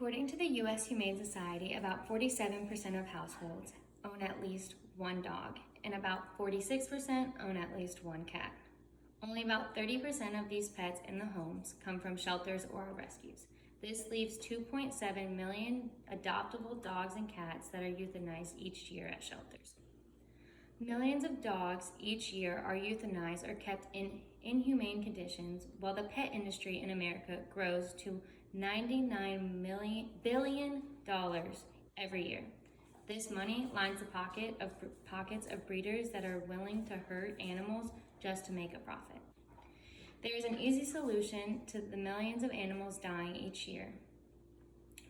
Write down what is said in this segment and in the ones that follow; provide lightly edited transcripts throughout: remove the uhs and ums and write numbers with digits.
According to the U.S. Humane Society, about 47% of households own at least one dog, and about 46% own at least one cat. Only about 30% of these pets in the homes come from shelters or rescues. This leaves 2.7 million adoptable dogs and cats that are euthanized each year at shelters. Millions of dogs each year are euthanized or kept in inhumane conditions, while the pet industry in America grows to $99 billion every year. This money lines the pockets of breeders that are willing to hurt animals just to make a profit. There is an easy solution to the millions of animals dying each year.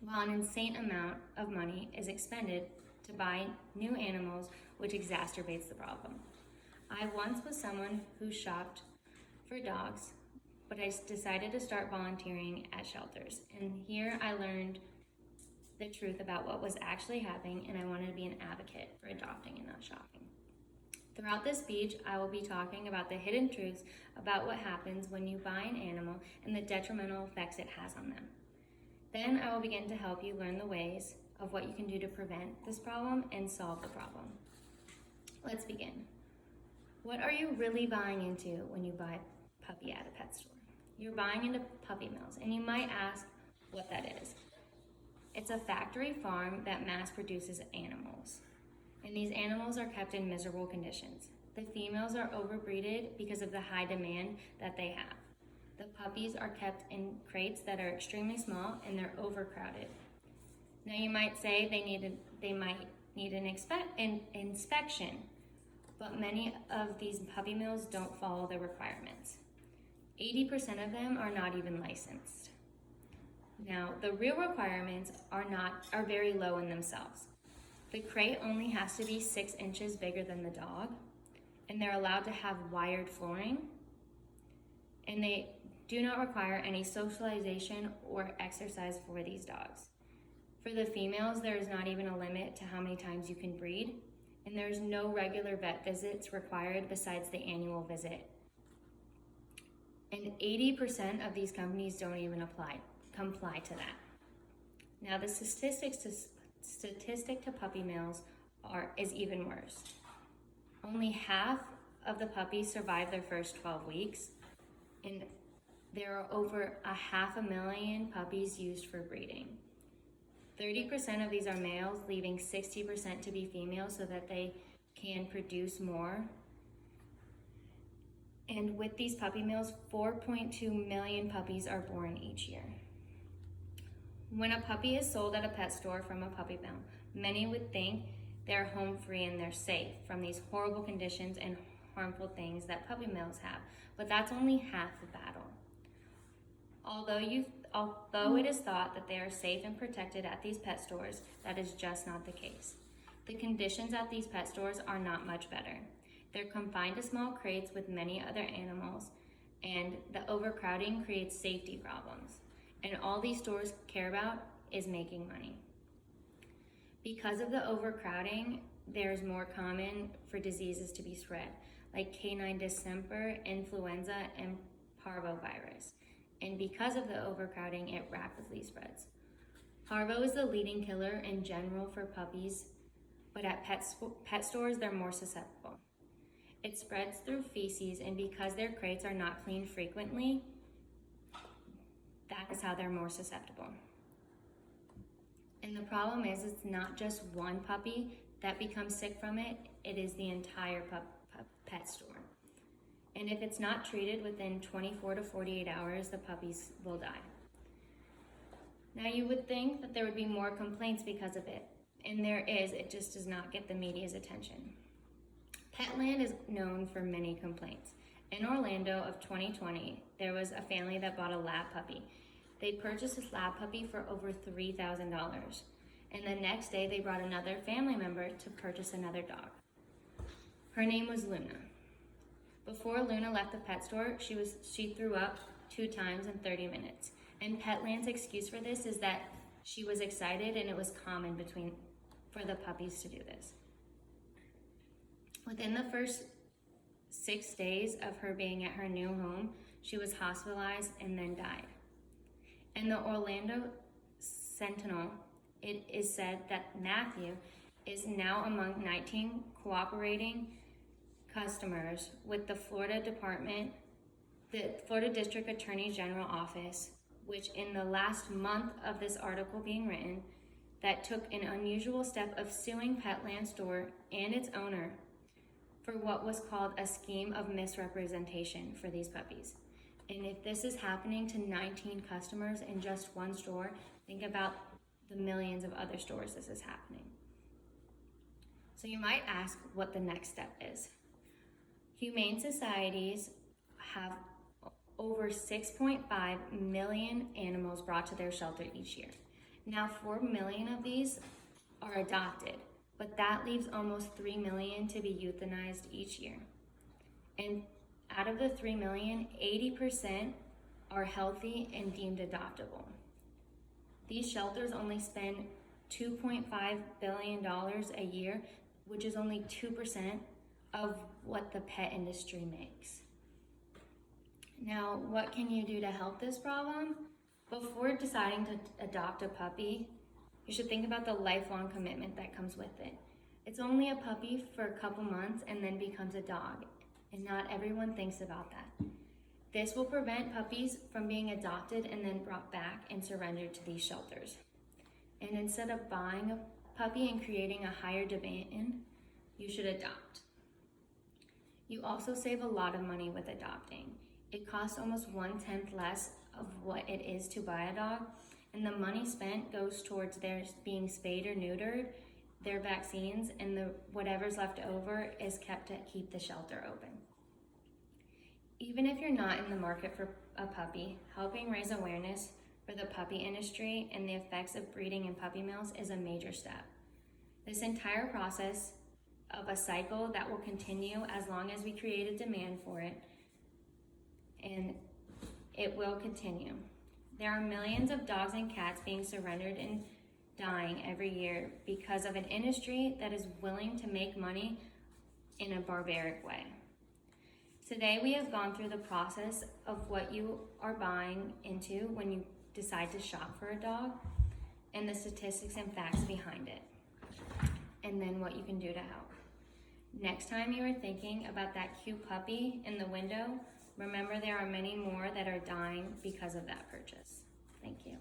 While an insane amount of money is expended to buy new animals, which exacerbates the problem. I once was someone who shopped for dogs, but I decided to start volunteering at shelters. And here I learned the truth about what was actually happening, and I wanted to be an advocate for adopting and not shopping. Throughout this speech, I will be talking about the hidden truths about what happens when you buy an animal and the detrimental effects it has on them. Then I will begin to help you learn the ways of what you can do to prevent this problem and solve the problem. Let's begin. What are you really buying into when you buy a puppy at a pet store? You're buying into puppy mills, and you might ask what that is. It's a factory farm that mass produces animals, and these animals are kept in miserable conditions. The females are overbreeded because of the high demand that they have. The puppies are kept in crates that are extremely small, and they're overcrowded. Now you might say they might need an inspection, but many of these puppy mills don't follow the requirements. 80% of them are not even licensed. Now, the real requirements are very low in themselves. The crate only has to be 6 inches bigger than the dog, and they're allowed to have wired flooring, and they do not require any socialization or exercise for these dogs. For the females, there is not even a limit to how many times you can breed, and there's no regular vet visits required besides the annual visit. And 80% of these companies don't even comply to that. Now the statistic to puppy mills is even worse. Only half of the puppies survive their first 12 weeks, and there are over 500,000 puppies used for breeding. 30% of these are males, leaving 60% to be females so that they can produce more. And with these puppy mills, 4.2 million puppies are born each year. When a puppy is sold at a pet store from a puppy mill, many would think they're home free and they're safe from these horrible conditions and harmful things that puppy mills have, but that's only half the battle. Although it is thought that they are safe and protected at these pet stores, that is just not the case. The conditions at these pet stores are not much better. They're confined to small crates with many other animals, and the overcrowding creates safety problems. And all these stores care about is making money. Because of the overcrowding, there's more common for diseases to be spread, like canine distemper, influenza, and parvovirus. And because of the overcrowding, it rapidly spreads. Parvo is the leading killer in general for puppies, but at pet stores, they're more susceptible. It spreads through feces, and because their crates are not cleaned frequently, that is how they're more susceptible. And the problem is, it's not just one puppy that becomes sick from it, it is the entire pet store. And if it's not treated within 24 to 48 hours, the puppies will die. Now you would think that there would be more complaints because of it, and there is, it just does not get the media's attention. Petland is known for many complaints. In Orlando of 2020, there was a family that bought a lab puppy. They purchased this lab puppy for over $3,000. And the next day, they brought another family member to purchase another dog. Her name was Luna. Before Luna left the pet store, she threw up 2 times in 30 minutes. And Petland's excuse for this is that she was excited and it was common for the puppies to do this. Within the first 6 days of her being at her new home, she was hospitalized and then died. And the Orlando Sentinel, it is said that Matthew is now among 19 cooperating customers with the Florida District Attorney General Office, which in the last month of this article being written, that took an unusual step of suing Petland Store and its owner for what was called a scheme of misrepresentation for these puppies. And if this is happening to 19 customers in just one store, think about the millions of other stores this is happening. So you might ask what the next step is. Humane societies have over 6.5 million animals brought to their shelter each year. Now 4 million of these are adopted, but that leaves almost 3 million to be euthanized each year. And out of the 3 million, 80% are healthy and deemed adoptable. These shelters only spend $2.5 billion a year, which is only 2% of what the pet industry makes. Now, what can you do to help this problem? Before deciding to adopt a puppy, you should think about the lifelong commitment that comes with it. It's only a puppy for a couple months and then becomes a dog, and not everyone thinks about that. This will prevent puppies from being adopted and then brought back and surrendered to these shelters. And instead of buying a puppy and creating a higher demand, you should adopt. You also save a lot of money with adopting. It costs almost 1/10 less of what it is to buy a dog, and the money spent goes towards theirs being spayed or neutered, their vaccines, and whatever's left over is kept to keep the shelter open. Even if you're not in the market for a puppy, helping raise awareness for the puppy industry and the effects of breeding in puppy mills is a major step. This entire process of a cycle that will continue as long as we create a demand for it, and it will continue. There are millions of dogs and cats being surrendered and dying every year because of an industry that is willing to make money in a barbaric way. Today we have gone through the process of what you are buying into when you decide to shop for a dog, and the statistics and facts behind it, and then what you can do to help. Next time you are thinking about that cute puppy in the window, remember there are many more that are dying because of that purchase. Thank you.